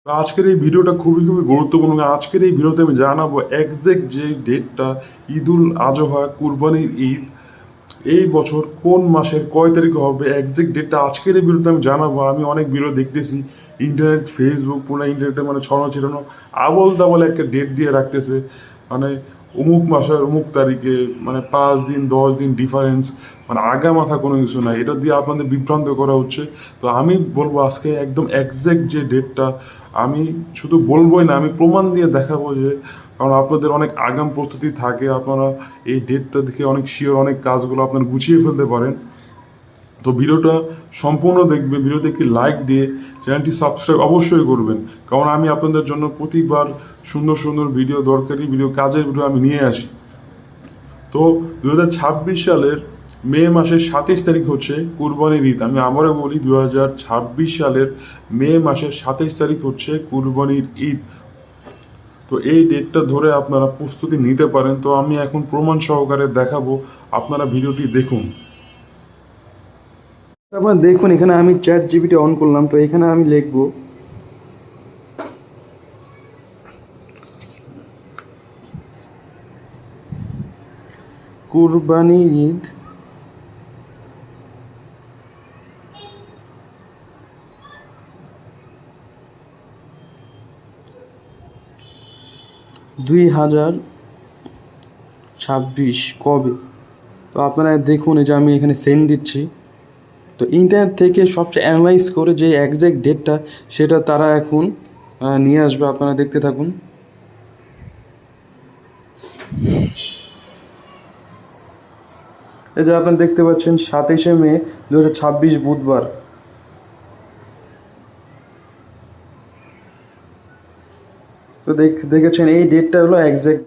তো আজকের এই ভিডিওটা খুবই গুরুত্বপূর্ণ। আজকের এই ভিডিওতে আমি জানাবো এক্সাক্ট যে ডেটটা ঈদুল আজহা কুরবানির ঈদ এই বছর কোন মাসের কয় তারিখে হবে, এক্সাক্ট ডেটটা আজকের এই ভিডিওতে আমি জানাবো। আমি অনেক ভিডিও দেখতেছি ইন্টারনেট, ফেসবুক, পুরো ইন্টারনেটে মানে ছড়ানো ছিটানো আবল তাবল একটা ডেট দিয়ে রাখতেছে, মানে অমুক মাসের অমুক তারিখে, মানে 5 দিন 10 দিন ডিফারেন্স, মানে আগা মাথা কোনো কিছু নাই। এটা দিয়ে আপনাদের বিভ্রান্ত করা হচ্ছে। তো আমি বলবো আজকে একদম এক্সাক্ট যে ডেটটা, আমি শুধু বলবোই না, আমি প্রমাণ দিয়ে দেখাবো যে, কারণ আপনাদের অনেক আগাম প্রস্তুতি থাকে, আপনারা এই ডেটটা দেখে অনেক শিওর অনেক কাজগুলো আপনারা গুছিয়ে ফেলতে পারেন। তো ভিডিওটা সম্পূর্ণ দেখবে, ভিডিওতে একটি লাইক দিয়ে চ্যানেলটি সাবস্ক্রাইব অবশ্যই করবেন, কারণ আমি আপনাদের জন্য প্রতিবার সুন্দর সুন্দর ভিডিও, দরকারি ভিডিও, কাজের ভিডিও আমি নিয়ে আসি। তো 2026 সালের মে মাসের 27 তারিখ হচ্ছে কুরবানির ঈদ। আমি আবারও বলি, 2026 সালের মে মাসের 27 তারিখ হচ্ছে কুরবানির ঈদ। তো এই ডেটটা ধরে আপনারা প্রস্তুতি নিতে পারেন। তো আমি এখন প্রমাণ সহকারে দেখাবো, আপনারা ভিডিওটি দেখুন। তারপর দেখুন, এখানে আমি চ্যাট জিপিটি অন করলাম, তো এখানে আমি লিখব কুরবানি ঈদ 2026 কবে। তো আপনারা দেখুন, এই যে আমি এখানে সেন্ড দিচ্ছি। তো ইন্টারনেট থেকে সবচেয়ে অ্যানালাইজ করে যে একজ্যাক্ট ডেটটা, সেটা তারা এখন নিয়ে আসবে। আপনারা দেখতে থাকুন। এই যে আপনারা দেখতে পাচ্ছেন 27শে মে 2026 বুধবার। তো দেখেছেন এই ডেটটা হলো একজ্যাক্ট।